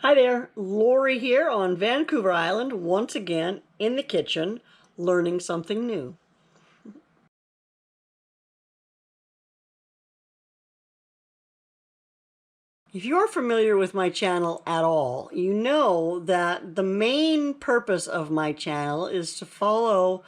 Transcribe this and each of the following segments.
Hi there, Lorrie here on Vancouver Island, once again in the kitchen, learning something new. If you're familiar with my channel at all, you know that the main purpose of my channel is to follow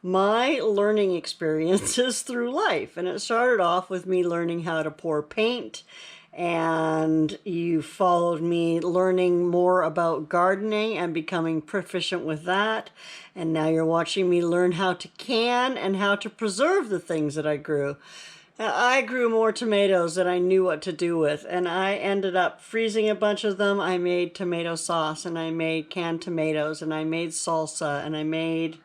my learning experiences through life. And it started off with me learning how to pour paint, and you followed me learning more about gardening and becoming proficient with that. And now you're watching me learn how to can and how to preserve the things that I grew. I grew more tomatoes than I knew what to do with, and I ended up freezing a bunch of them. I made tomato sauce, and I made canned tomatoes, and I made salsa, and I made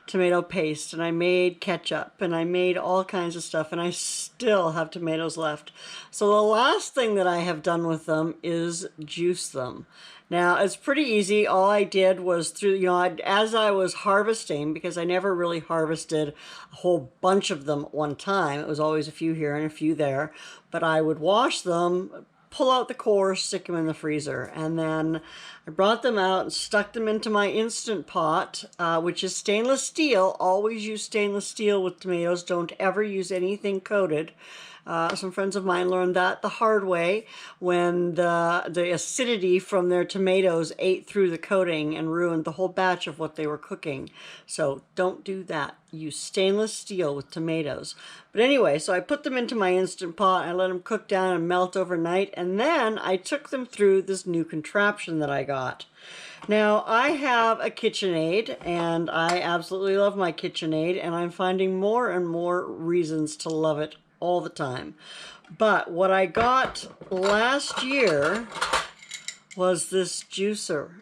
tomato paste, and I made ketchup, and I made all kinds of stuff, and I still have tomatoes left. So the last thing that I have done with them is juice them. Now, it's pretty easy. All I did was as I was harvesting, because I never really harvested a whole bunch of them at one time. It was always a few here and a few there. But I would wash them, pull out the cores, stick them in the freezer. And then I brought them out and stuck them into my Instant Pot, which is stainless steel. Always use stainless steel with tomatoes. Don't ever use anything coated. Some friends of mine learned that the hard way when the acidity from their tomatoes ate through the coating and ruined the whole batch of what they were cooking. So don't do that. Use stainless steel with tomatoes. But anyway, so I put them into my Instant Pot. I let them cook down and melt overnight. And then I took them through this new contraption that I got. Now, I have a KitchenAid, and I absolutely love my KitchenAid, and I'm finding more and more reasons to love it all the time. But what I got last year was this juicer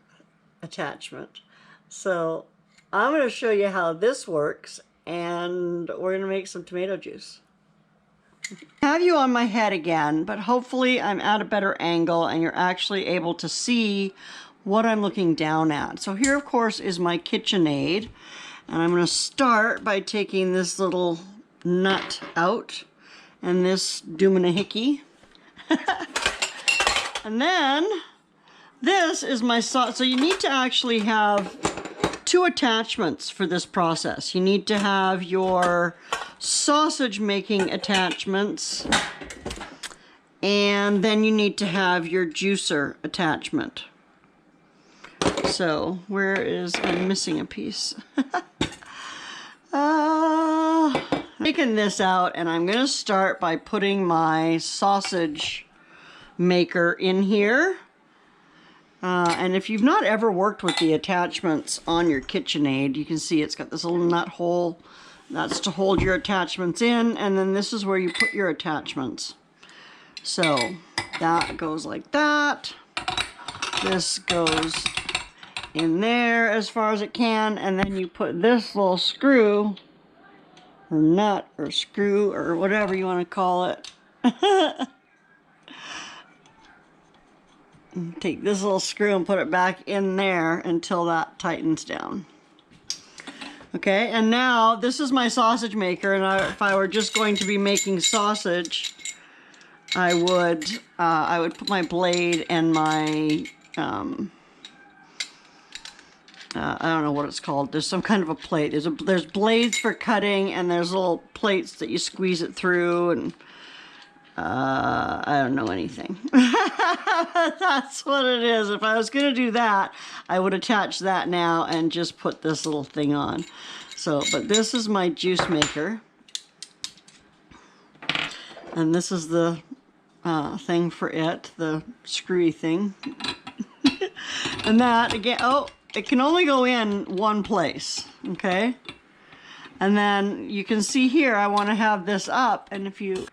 attachment. So I'm going to show you how this works, and we're going to make some tomato juice. I have you on my head again, but hopefully I'm at a better angle and you're actually able to see what I'm looking down at. So here, of course, is my KitchenAid, and I'm going to start by taking this little nut out and this doomanahiki. And then this is my sauce. So you need to actually have two attachments for this process. You need to have your sausage making attachments, and then you need to have your juicer attachment. So I'm missing a piece. Taking this out, and I'm going to start by putting my sausage maker in here. And if you've not ever worked with the attachments on your KitchenAid, you can see it's got this little nut hole. That's to hold your attachments in, and then this is where you put your attachments. So that goes like that. This goes in there as far as it can, and then you put this little screw or nut or screw or whatever you want to call it. Take this little screw and put it back in there until that tightens down. Okay, and now this is my sausage maker, and if I were just going to be making sausage, I would put my blade and my I don't know what it's called. There's some kind of a plate. There's blades for cutting, and there's little plates that you squeeze it through, and I don't know anything. That's what it is. If I was going to do that, I would attach that now and just put this little thing on. So, but this is my juice maker, and this is the thing for it, the screwy thing. And that again, it can only go in one place, okay? And then you can see here, I want to have this up, and do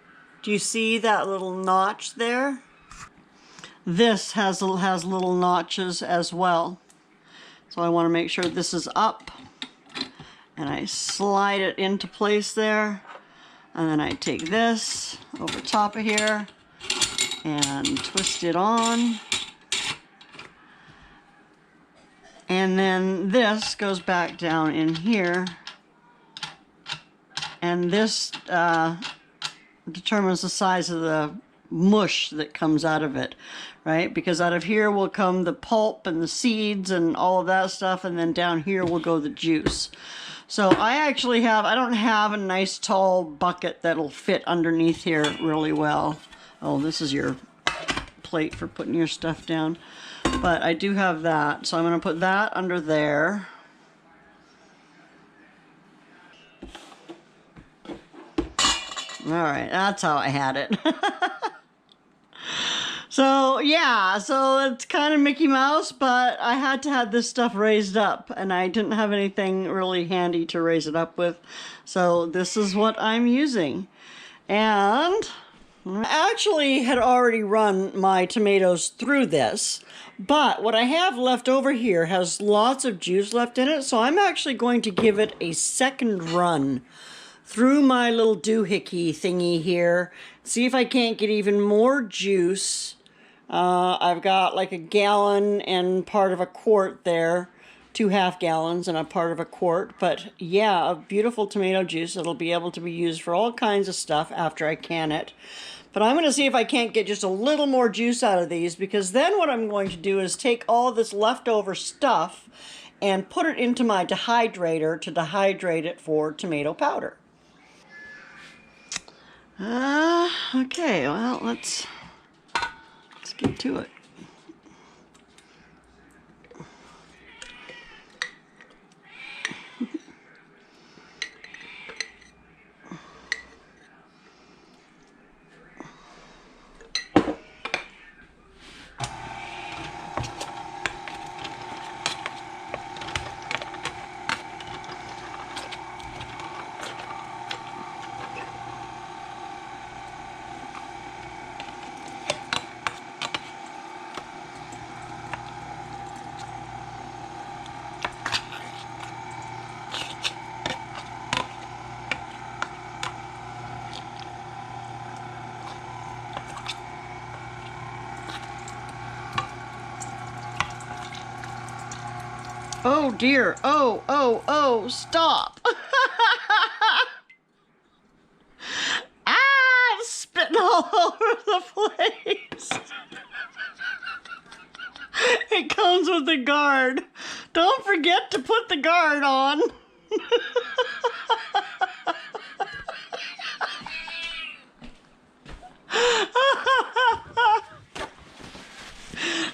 you see that little notch there? This has little notches as well. So I want to make sure this is up, and I slide it into place there, and then I take this over top of here and twist it on. And then this goes back down in here, and this determines the size of the mush that comes out of it, right? Because out of here will come the pulp and the seeds and all of that stuff, and then down here will go the juice. So I don't have a nice tall bucket that'll fit underneath here really well. Oh, this is your plate for putting your stuff down. But I do have that, so I'm going to put that under there. Alright, that's how I had it. So, yeah, so it's kind of Mickey Mouse, but I had to have this stuff raised up, and I didn't have anything really handy to raise it up with. So this is what I'm using. And I actually had already run my tomatoes through this, but what I have left over here has lots of juice left in it, so I'm actually going to give it a second run through my little doohickey thingy here, see if I can't get even more juice. I've got like a gallon and part of a quart there, 2 half gallons and a part of a quart, but yeah, a beautiful tomato juice that'll be able to be used for all kinds of stuff after I can it. But I'm going to see if I can't get just a little more juice out of these, because then what I'm going to do is take all this leftover stuff and put it into my dehydrator to dehydrate it for tomato powder. Okay, well, let's get to it. Oh dear, oh, stop. Ah, it's spitting all over the place. It comes with the guard. Don't forget to put the guard on.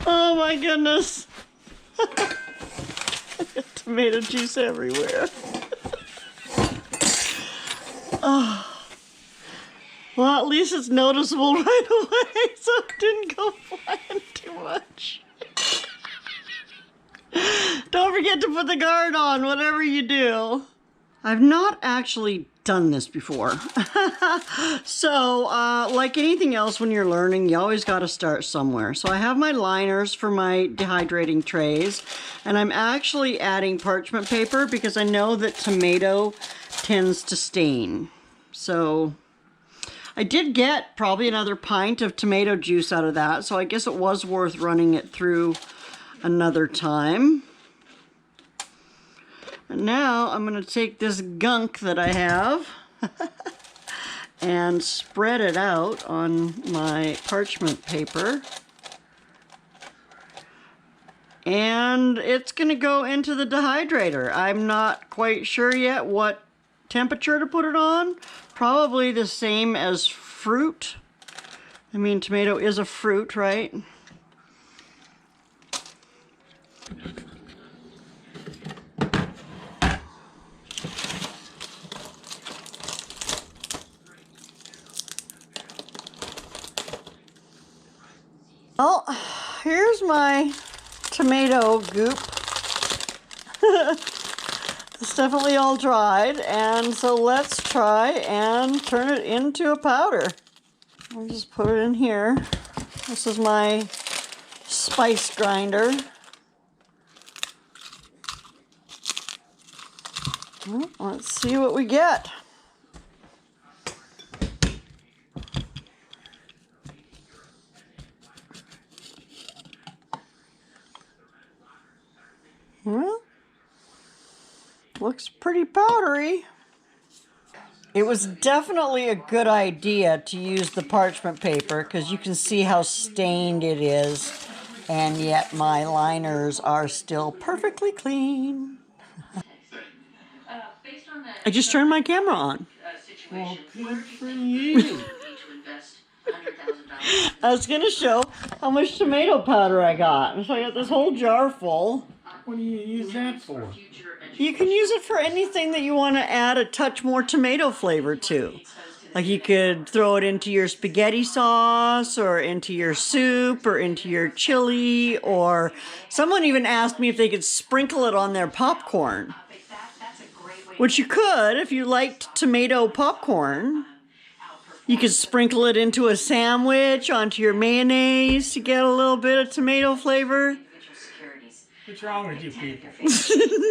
Oh my goodness. Tomato juice everywhere. Oh. Well, at least it's noticeable right away, so it didn't go flying too much. Don't forget to put the guard on, whatever you do. I've not actually done this before. So, like anything else when you're learning, you always got to start somewhere. So I have my liners for my dehydrating trays, and I'm actually adding parchment paper because I know that tomato tends to stain. So I did get probably another pint of tomato juice out of that, so I guess it was worth running it through another time. And now I'm going to take this gunk that I have and spread it out on my parchment paper. And it's going to go into the dehydrator. I'm not quite sure yet what temperature to put it on. Probably the same as fruit. I mean, tomato is a fruit, right? Well, here's my tomato goop. It's definitely all dried, and so let's try and turn it into a powder. I'll just put it in here. This is my spice grinder. Well, let's see what we get. Well, looks pretty powdery. It was definitely a good idea to use the parchment paper because you can see how stained it is, and yet my liners are still perfectly clean. I just turned my camera on. Well, good for you. I was going to show how much tomato powder I got. So I got this whole jar full. What do you use that for? You can use it for anything that you want to add a touch more tomato flavor to. Like you could throw it into your spaghetti sauce or into your soup or into your chili, or someone even asked me if they could sprinkle it on their popcorn. Which you could if you liked tomato popcorn. You could sprinkle it into a sandwich, onto your mayonnaise to get a little bit of tomato flavor. What's wrong with you people?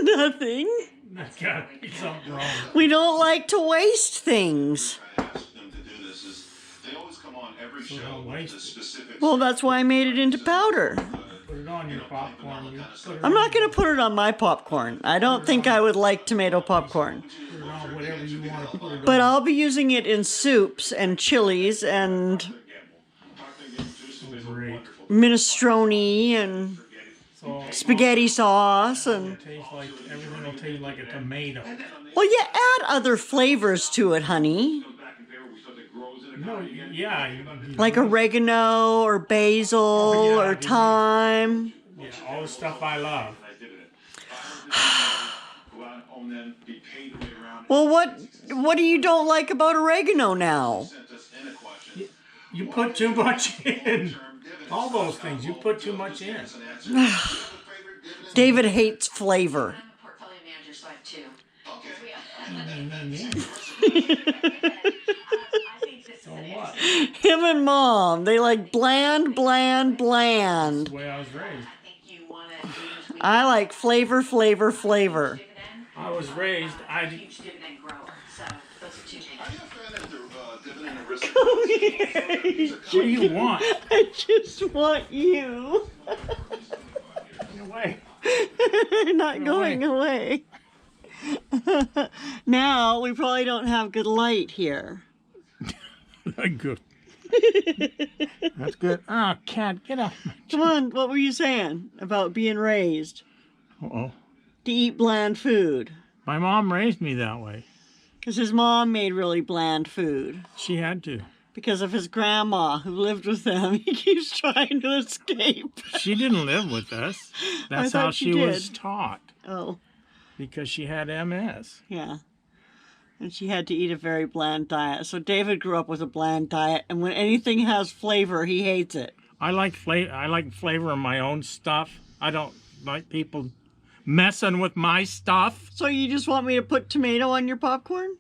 Nothing. There's got to be something wrong. We don't like to waste things. So don't waste it. Well, that's why I made it into powder. Put it on your popcorn. I'm not going to put it on my popcorn. I don't think I would like tomato popcorn. Put it on whatever you want to put it on. But I'll be using it in soups and chilies and Great. minestrone and So spaghetti sauce and... it'll taste like, everything will taste like a tomato. Well, you add other flavors to it, honey. No, yeah. Like oregano or basil or thyme. Yeah, all the stuff I love. Well, what do you don't like about oregano now? You put too much in. All those things, you put too much in. David hates flavor. So what? Him and Mom, they like bland, bland, bland. That's the way I was raised. I like flavor, flavor, flavor. I was raised, Come here. what do you want? I just want you. Get away. Not going away. Now, we probably don't have good light here. Good. That's good. Oh, cat, get off. Come on, what were you saying about being raised Uh-oh. to eat bland food? My mom raised me that way. Because his mom made really bland food. She had to. Because of his grandma who lived with them. He keeps trying to escape. She didn't live with us. That's thought how she she was did. taught. Oh, Because she had MS. yeah. And she had to eat a very bland diet. So David grew up with a bland diet, and when anything has flavor, he hates it. I like flavor in my own stuff. I don't like people messing with my stuff. So you just want me to put tomato on your popcorn?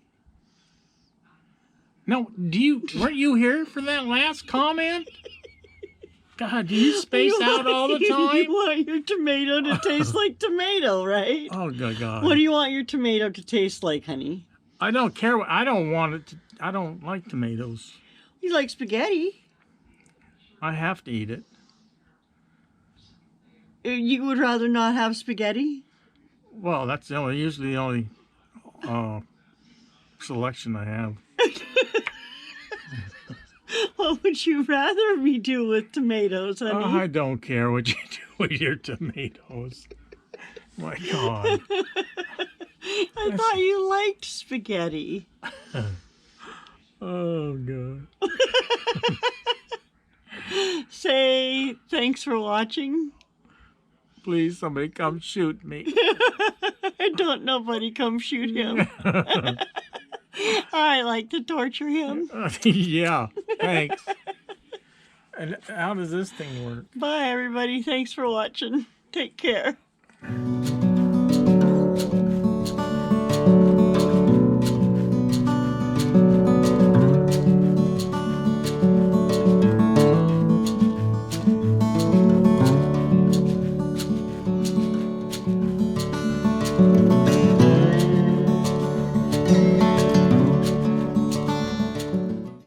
No, weren't you here for that last comment? God, do you space out all the You time? want your tomato to taste like tomato, right? Oh, good God. What do you want your tomato to taste like, honey? I don't care. I don't want it to. I don't like tomatoes. You like spaghetti. I have to eat it. You would rather not have spaghetti? Well, that's usually the only selection I have. What would you rather me do with tomatoes, honey? I don't care what you do with your tomatoes. My God. I thought you liked spaghetti. Oh, God. Say thanks for watching. Please, somebody come shoot me. I don't nobody come shoot him. I like to torture him. Yeah, thanks. And how does this thing work? Bye, everybody. Thanks for watching. Take care.